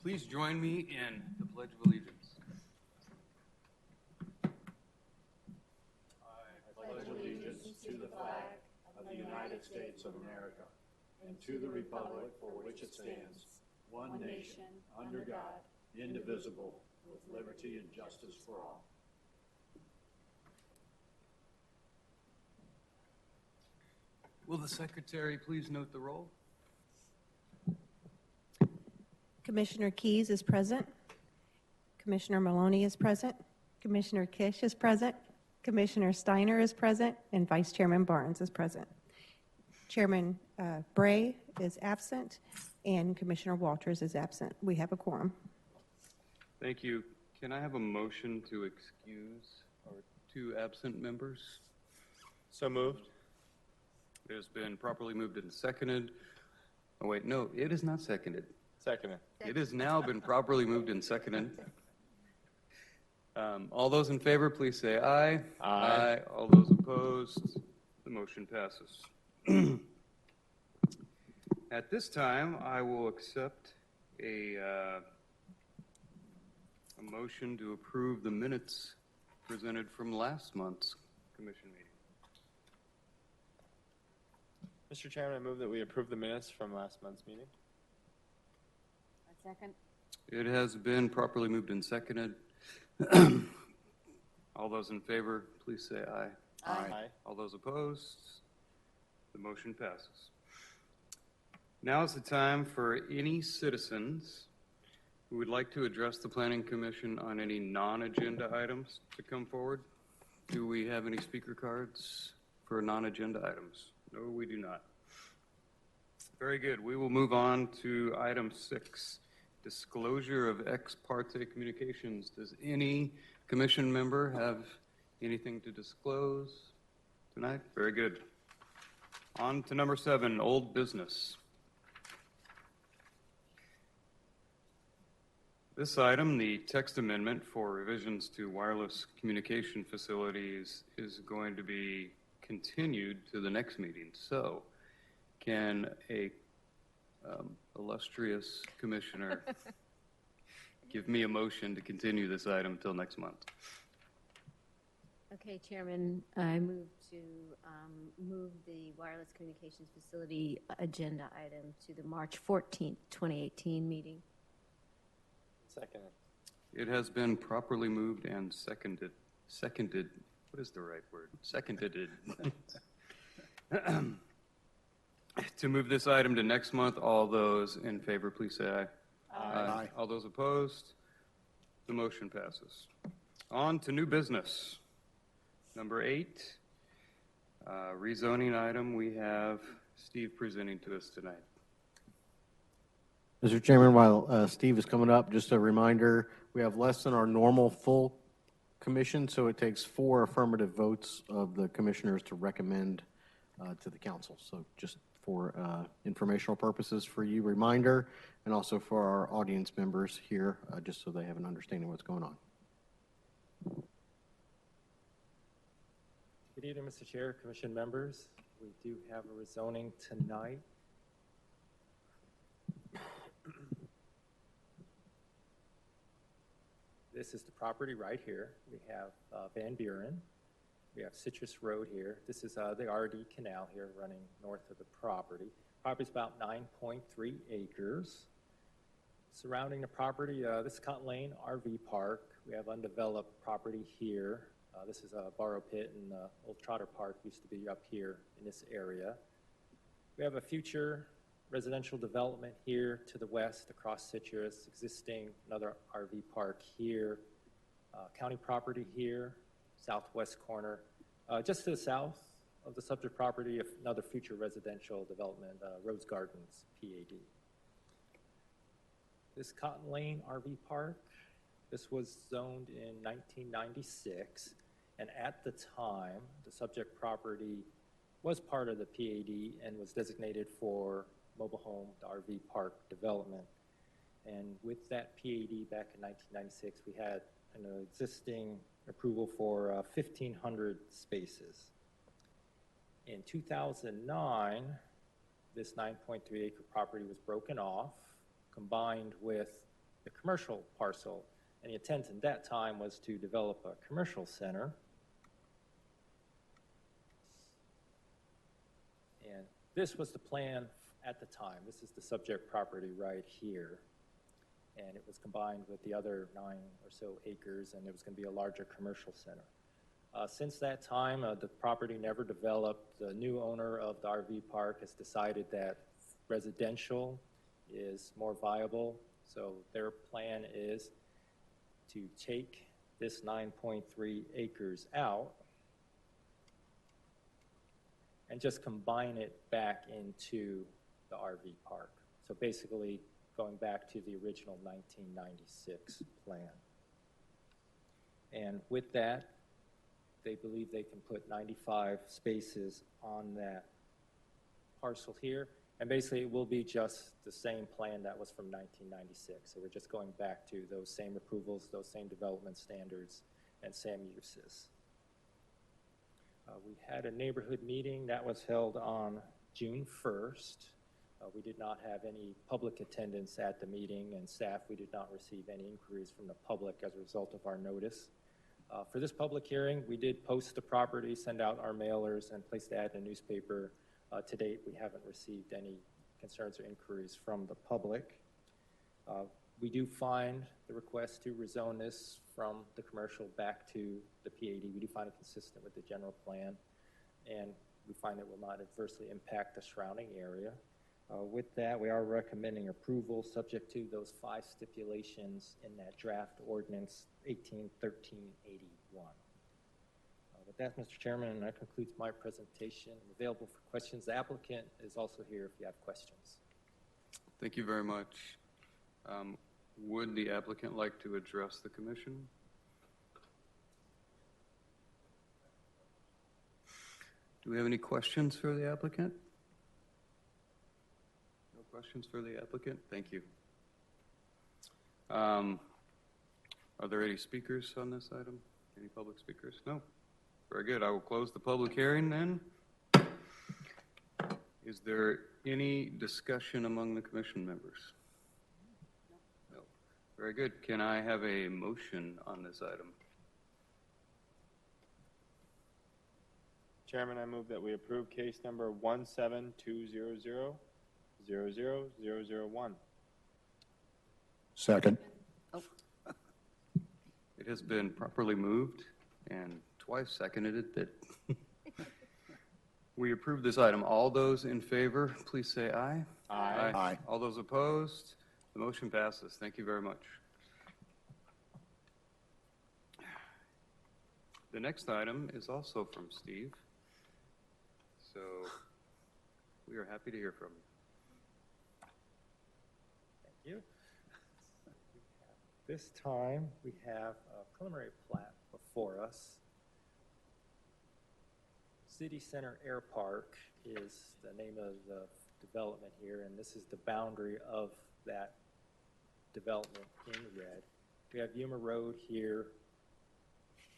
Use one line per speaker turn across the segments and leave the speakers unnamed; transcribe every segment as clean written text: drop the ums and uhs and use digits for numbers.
Please join me in the Pledge of Allegiance.
I pledge allegiance to the flag of the United States of America and to the republic for which it stands, one nation, under God, indivisible, with liberty and justice for all.
Will the Secretary please note the roll?
Commissioner Keys is present. Commissioner Maloney is present. Commissioner Kish is present. Commissioner Steiner is present. And Vice Chairman Barnes is present. Chairman Bray is absent. And Commissioner Walters is absent. We have a quorum.
Thank you. Can I have a motion to excuse our two absent members?
So moved.
It has been properly moved and seconded. Oh, wait, no, it is not seconded.
Seconded.
It has now been properly moved and seconded. All those in favor, please say aye.
Aye.
All those opposed, the motion passes. At this time, I will accept a motion to approve the minutes presented from last month's commission meeting.
Mr. Chairman, I move that we approve the minutes from last month's meeting.
A second.
It has been properly moved and seconded. All those in favor, please say aye.
Aye.
All those opposed, the motion passes. Now is the time for any citizens who would like to address the Planning Commission on any non-agenda items to come forward. Do we have any speaker cards for non-agenda items? No, we do not. Very good. We will move on to item 6, disclosure of ex parte communications. Does any commission member have anything to disclose tonight? Very good. On to number 7, old business. This item, the text amendment for revisions to wireless communication facilities, is going to be continued to the next meeting. So, can a illustrious commissioner give me a motion to continue this item until next month?
Okay, Chairman, I move to move the wireless communications facility agenda item to the March 14th, 2018 meeting.
Seconded.
It has been properly moved and seconded. What is the right word? Seconded. To move this item to next month, all those in favor, please say aye.
Aye.
All those opposed, the motion passes. On to new business. Number 8, rezoning item. We have Steve presenting to us tonight.
Mr. Chairman, while Steve is coming up, just a reminder, we have less than our normal full commission, so it takes 4 affirmative votes of the commissioners to recommend to the council. So just for informational purposes for you, reminder, and also for our audience members here, just so they have an understanding of what's going on.
Good evening, Mr. Chair, Commission members. We do have a rezoning tonight. This is the property right here. We have Van Buren. We have Citrus Road here. This is the RD Canal here running north of the property. Property's about 9.3 acres. Surrounding the property, this is Cotton Lane RV Park. We have undeveloped property here. This is a borrow pit, and Old Trotter Park used to be up here in this area. We have a future residential development here to the west across Citrus, existing another RV park here, county property here, southwest corner. Just to the south of the subject property, another future residential development, Rose Gardens, PAD. This Cotton Lane RV Park, this was zoned in 1996, and at the time, the subject property was part of the PAD and was designated for mobile home, the RV park development. And with that PAD back in 1996, we had an existing approval for 1,500 spaces. In 2009, this 9.3 acre property was broken off, combined with the commercial parcel. And the intent at that time was to develop a commercial center. And this was the plan at the time. This is the subject property right here. And it was combined with the other 9 or so acres, and it was going to be a larger commercial center. Since that time, the property never developed. The new owner of the RV park has decided that residential is more viable. So their plan is to take this 9.3 acres out and just combine it back into the RV park. So basically going back to the original 1996 plan. And with that, they believe they can put 95 spaces on that parcel here. And basically it will be just the same plan that was from 1996. So we're just going back to those same approvals, those same development standards, and same uses. We had a neighborhood meeting that was held on June 1st. We did not have any public attendance at the meeting, and staff, we did not receive any inquiries from the public as a result of our notice. For this public hearing, we did post the property, send out our mailers, and place the ad in the newspaper. To date, we haven't received any concerns or inquiries from the public. We do find the request to rezone this from the commercial back to the PAD. We do find it consistent with the general plan, and we find it will not adversely impact the surrounding area. With that, we are recommending approval subject to those 5 stipulations in that draft ordinance 181381. With that, Mr. Chairman, that concludes my presentation. I'm available for questions. The applicant is also here if you have questions.
Thank you very much. Would the applicant like to address the commission? Do we have any questions for the applicant? No questions for the applicant? Thank you. Are there any speakers on this item? Any public speakers? No? Very good. I will close the public hearing then. Is there any discussion among the commission members? No. Very good. Can I have a motion on this item?
Chairman, I move that we approve case number 172000001.
Second.
It has been properly moved and twice seconded that we approve this item. All those in favor, please say aye.
Aye.
Aye.
All those opposed, the motion passes. Thank you very much. The next item is also from Steve. So we are happy to hear from you.
Thank you. This time, we have a preliminary plat before us. City Center Air Park is the name of the development here, and this is the boundary of that development in red. We have Yuma Road here,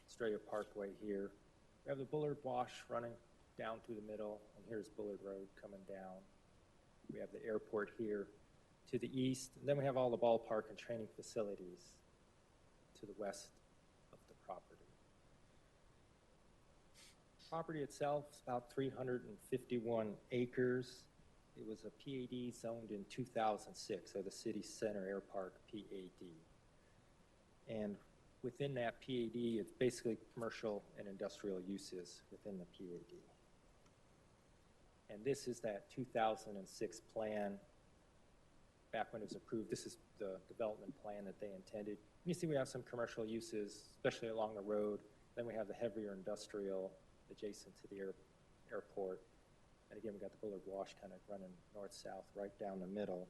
Estrella Parkway here. We have the Bullard Wash running down through the middle, and here's Bullard Road coming down. We have the airport here to the east, and then we have all the ballpark and training facilities to the west of the property. Property itself is about 351 acres. It was a PAD zoned in 2006, so the City Center Air Park PAD. And within that PAD, it's basically commercial and industrial uses within the PAD. And this is that 2006 plan. Back when it was approved, this is the development plan that they intended. You see we have some commercial uses, especially along the road. Then we have the heavier industrial adjacent to the airport. And again, we got the Bullard Wash kind of running north-south right down the middle.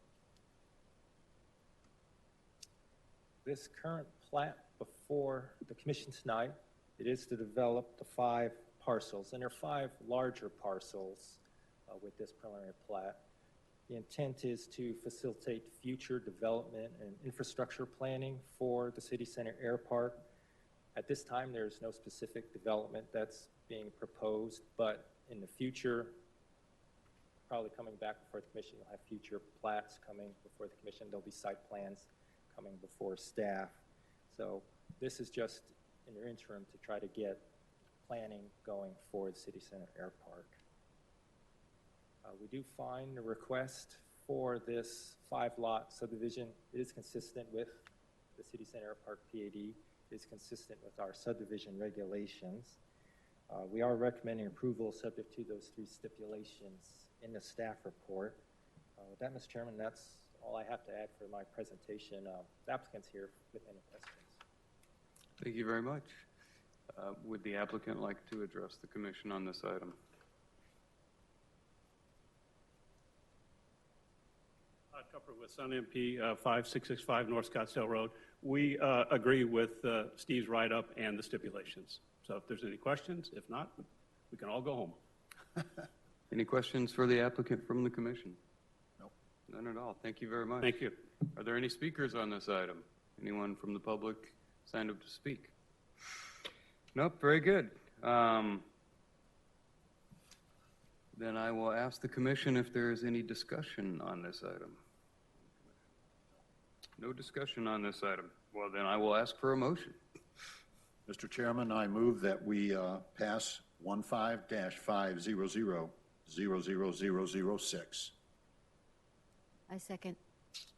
This current plat before the commission tonight, it is to develop the 5 parcels, and there are 5 larger parcels with this preliminary plat. The intent is to facilitate future development and infrastructure planning for the City Center Air Park. At this time, there's no specific development that's being proposed, but in the future, probably coming back before the commission. You'll have future plats coming before the commission. There'll be site plans coming before staff. So this is just in your interim to try to get planning going for the City Center Air Park. We do find the request for this 5-lot subdivision is consistent with the City Center Air Park PAD, is consistent with our subdivision regulations. We are recommending approval subject to those 3 stipulations in the staff report. With that, Mr. Chairman, that's all I have to add for my presentation. The applicant's here with any questions.
Thank you very much. Would the applicant like to address the commission on this item?
Tupper with Sun MP, 5665 North Scottsdale Road. We agree with Steve's write-up and the stipulations. So if there's any questions, if not, we can all go home.
Any questions for the applicant from the commission?
No.
None at all. Thank you very much.
Thank you.
Are there any speakers on this item? Anyone from the public signed up to speak? Nope, very good. Then I will ask the commission if there is any discussion on this item. No discussion on this item. Well, then I will ask for a motion.
Mr. Chairman, I move that we pass 15-5000006.
I second.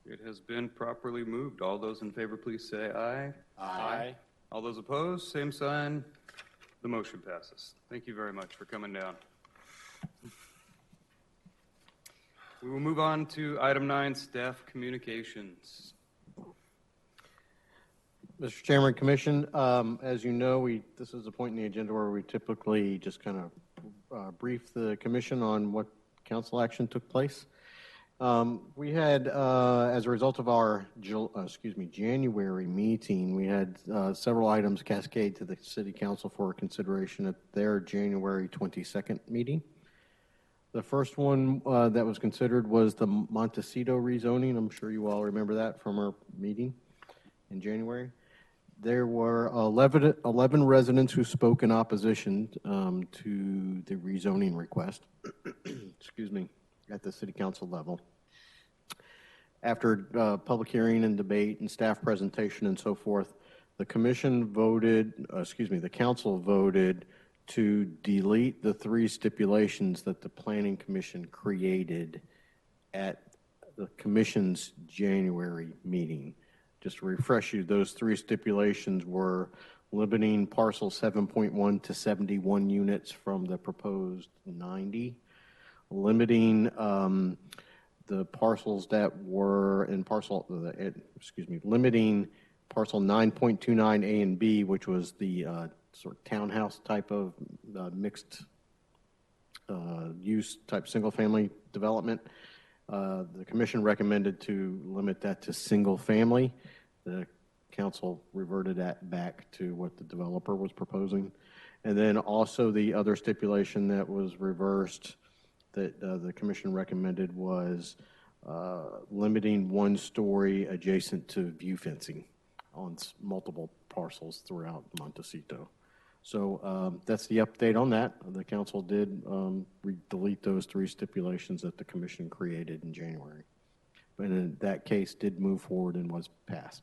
It has been properly moved. All those in favor, please say aye.
Aye.
All those opposed, same sign. The motion passes. Thank you very much for coming down. We will move on to item 9, staff communications.
Mr. Chairman, Commission, as you know, this is a point in the agenda where we typically just kind of brief the commission on what council action took place. We had, as a result of our January meeting, we had several items cascade to the City Council for consideration at their January 22nd meeting. The first one that was considered was the Montecito rezoning. I'm sure you all remember that from our meeting in January. There were 11 residents who spoke in opposition to the rezoning request, excuse me, at the City Council level. After public hearing and debate and staff presentation and so forth, the commission voted, the council voted to delete the 3 stipulations that the Planning Commission created at the commission's January meeting. Just to refresh you, those 3 stipulations were limiting parcel 7.1 to 71 units from the proposed 90, limiting the parcels that were in limiting parcel 9.29 A and B, which was the sort of townhouse type of mixed use type single family development. The commission recommended to limit that to single family. The council reverted that back to what the developer was proposing. And then also the other stipulation that was reversed that the commission recommended was limiting 1-story adjacent to view fencing on multiple parcels throughout Montecito. So that's the update on that. The council did delete those 3 stipulations that the commission created in January. But in that case did move forward and was passed.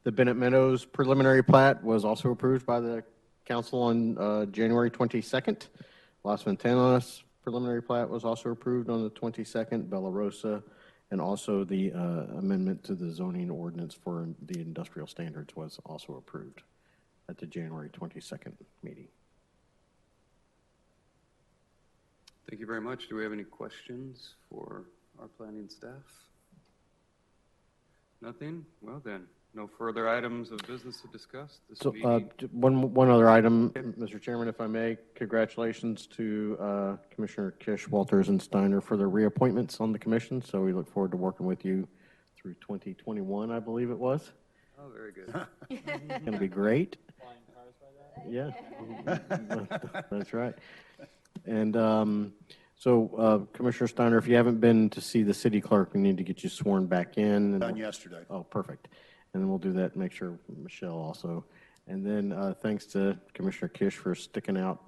The Bennett Meadows preliminary plat was also approved by the council on January 22nd. Las Ventanas preliminary plat was also approved on the 22nd. Bella Rosa, and also the amendment to the zoning ordinance for the industrial standards was also approved at the January 22nd meeting.
Thank you very much. Do we have any questions for our planning staff? Nothing? Well then, no further items of business to discuss this
So
meeting.
one other item, Mr. Chairman, if I may. Congratulations to Commissioner Kish, Walters, and Steiner for their reappointments on the commission. So we look forward to working with you through 2021, I believe it was.
Oh, very good.
It's going to be great.
Flying cars by that?
Yeah, that's right. And so Commissioner Steiner, if you haven't been to see the city clerk, we need to get you sworn back in. And
Done yesterday.
Oh, perfect. And then we'll do that, make sure Michelle also. And then thanks to Commissioner Kish for sticking out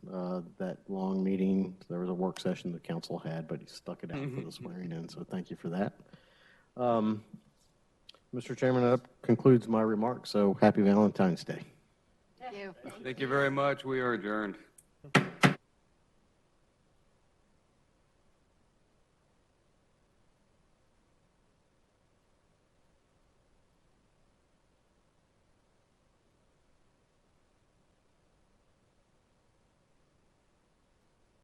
that long meeting. There was a work session the council had, but he stuck it out for the swearing in, so thank you for that. Mr. Chairman, that concludes my remarks, so happy Valentine's Day.
Thank you.
Thank you very much. We are adjourned.